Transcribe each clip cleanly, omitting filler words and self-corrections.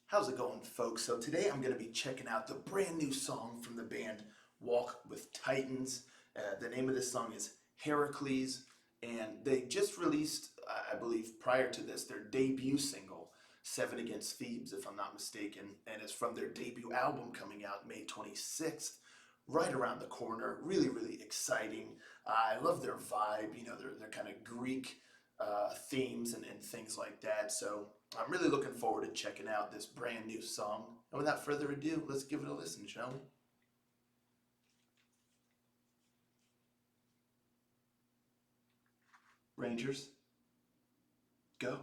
How's it going, folks? So today I'm going to be checking out the brand new song from the band Walk with Titans. The name of this song is Herakles, and they just released, I believe, prior to this, their debut single, Seven Against Thebes, if I'm not mistaken, and it's from their debut album coming out May 26th, right around the corner. Really, really exciting. I love their vibe, their kind of Greek themes and things like that. So I'm really looking forward to checking out this brand new song. And without further ado, let's give it a listen, shall we? Rangers, go.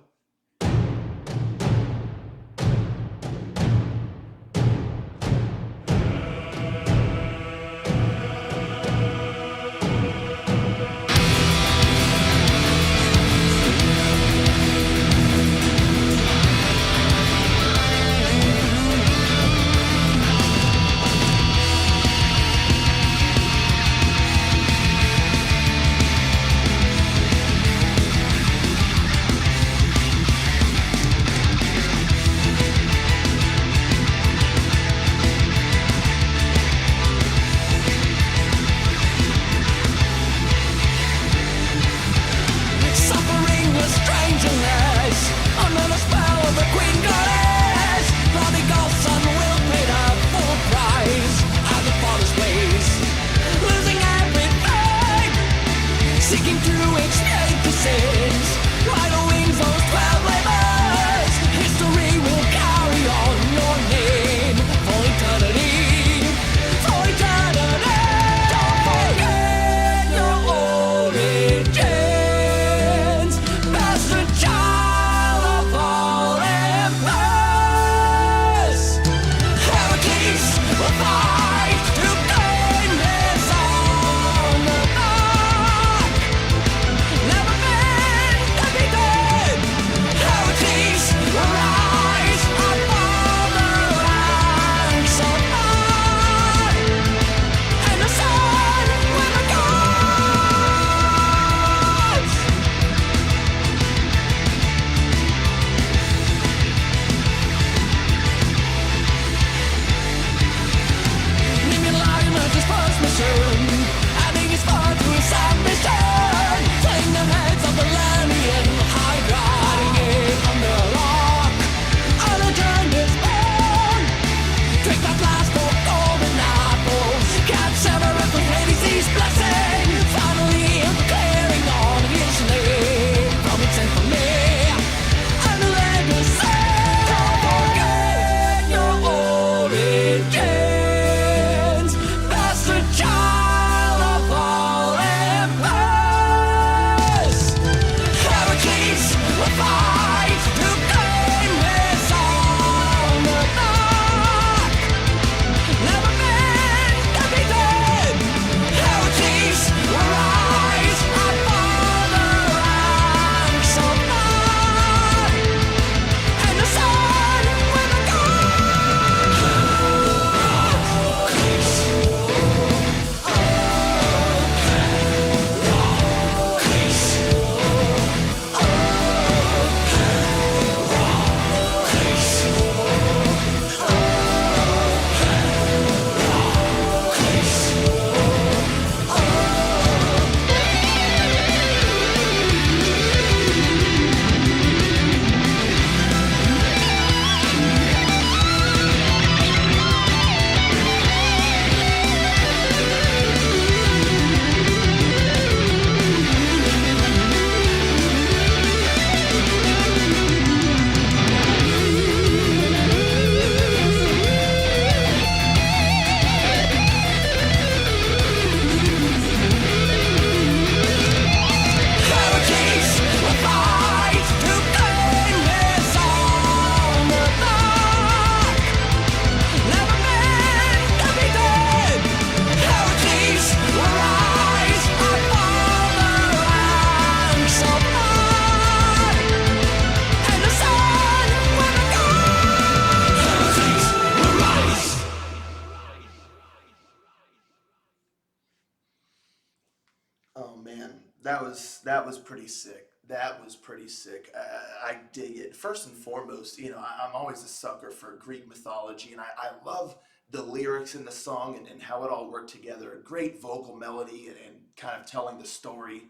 Oh man, that was pretty sick. That was pretty sick. I dig it. First and foremost, I'm always a sucker for Greek mythology, and I love the lyrics in the song and how it all worked together. A great vocal melody and kind of telling the story,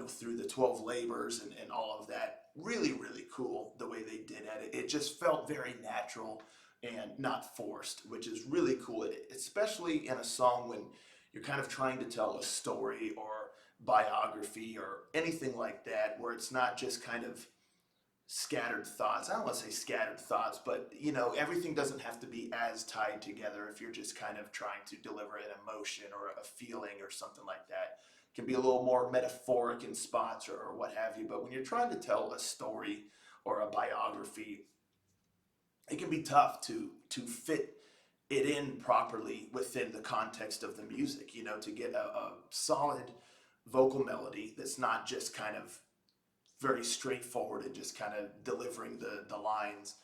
through the 12 labors and all of that. Really, really cool the way they did it. It just felt very natural and not forced, which is really cool, especially in a song when you're kind of trying to tell a story or biography or anything like that, where it's not just kind of scattered thoughts. I don't want to say scattered thoughts, but everything doesn't have to be as tied together if you're just kind of trying to deliver an emotion or a feeling or something like that. It can be a little more metaphoric in spots or what have you, but when you're trying to tell a story or a biography, it can be tough to fit it in properly within the context of the music, to get a solid vocal melody that's not just kind of very straightforward and just kind of delivering the lines,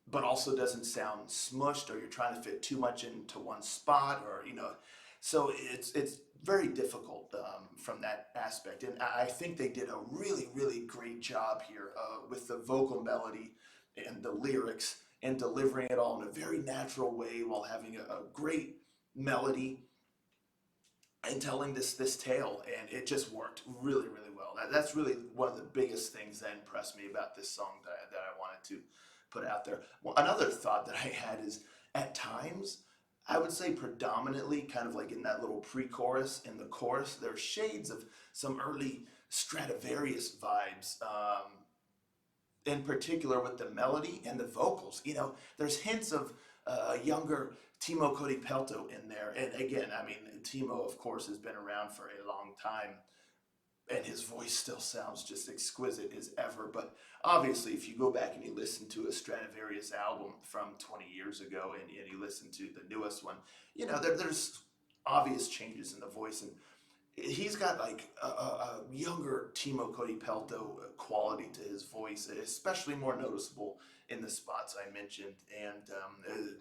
but also doesn't sound smushed or you're trying to fit too much into one spot or so it's very difficult from that aspect. And I think they did a really really great job here with the vocal melody and the lyrics and delivering it all in a very natural way while having a great melody and telling this tale, and it just worked really really well. That's really one of the biggest things that impressed me about this song that I wanted to put out there. Well, another thought that I had is at times I would say predominantly kind of like in that little pre-chorus and the chorus, there's shades of some early Stradivarius vibes, in particular with the melody and the vocals. There's hints of a younger Timo Codipelto in there. And again, I mean, Timo, of course, has been around for a long time, and his voice still sounds just exquisite as ever. But obviously, if you go back and you listen to a Stradivarius album from 20 years ago and you listen to the newest one, there's obvious changes in the voice. And he's got like a younger Timo Codipelto quality to his voice, especially more noticeable in the spots I mentioned. And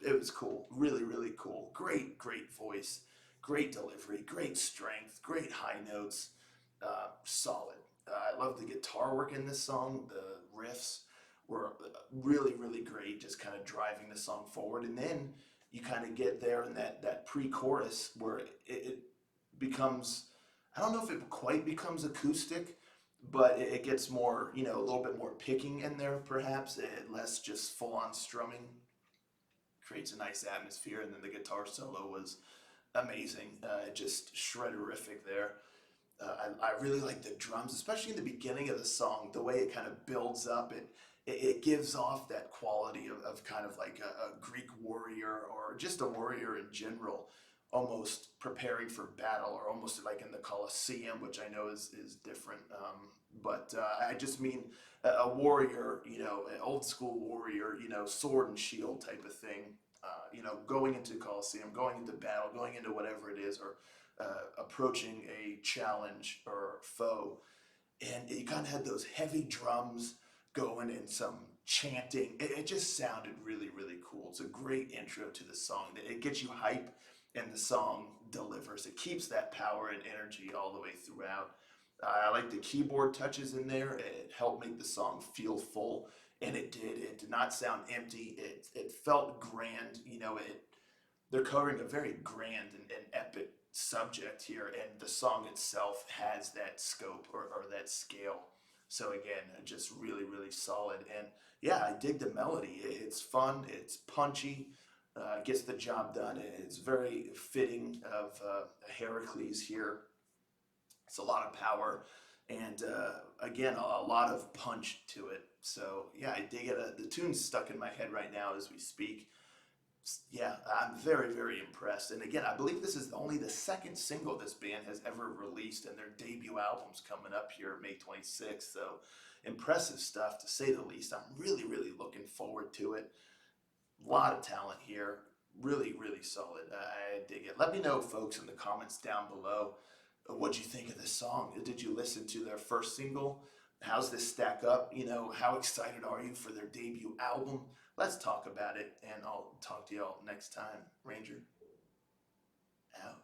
it was cool, really, really cool. Great, great voice, great delivery, great strength, great high notes, solid. I love the guitar work in this song. The riffs were really, really great, just kind of driving the song forward. And then you kind of get there in that pre-chorus where it becomes, I don't know if it quite becomes acoustic, but it gets more, a little bit more picking in there perhaps, less just full on strumming. Creates a nice atmosphere, and then the guitar solo was amazing, just shredderific there. I really like the drums, especially in the beginning of the song, the way it kind of builds up. It gives off that quality of kind of like a Greek warrior or just a warrior in general, almost preparing for battle or almost like in the Colosseum, which I know is different. But I just mean a warrior, an old school warrior, sword and shield type of thing. Going into Colosseum, going into battle, going into whatever it is, or approaching a challenge or foe. And you kind of had those heavy drums going and some chanting. It just sounded really, really cool. It's a great intro to the song. It gets you hype, and the song delivers. It keeps that power and energy all the way throughout. I like the keyboard touches in there. It helped make the song feel full, and it did. It did not sound empty. It felt grand. They're covering a very grand and epic subject here, and the song itself has that scope or that scale. So again, just really, really solid. And yeah, I dig the melody. It's fun. It's punchy. Gets the job done. It's very fitting of Herakles here. It's a lot of power, and again, a lot of punch to it. So yeah, I dig it. The tune's stuck in my head right now as we speak. Yeah, I'm very, very impressed. And again, I believe this is only the second single this band has ever released, and their debut album's coming up here May 26th. So impressive stuff to say the least. I'm really, really looking forward to it. A lot of talent here. Really, really solid. I dig it. Let me know, folks, in the comments down below. What'd you think of this song? Did you listen to their first single? How's this stack up? How excited are you for their debut album? Let's talk about it, and I'll talk to y'all next time. Ranger, out.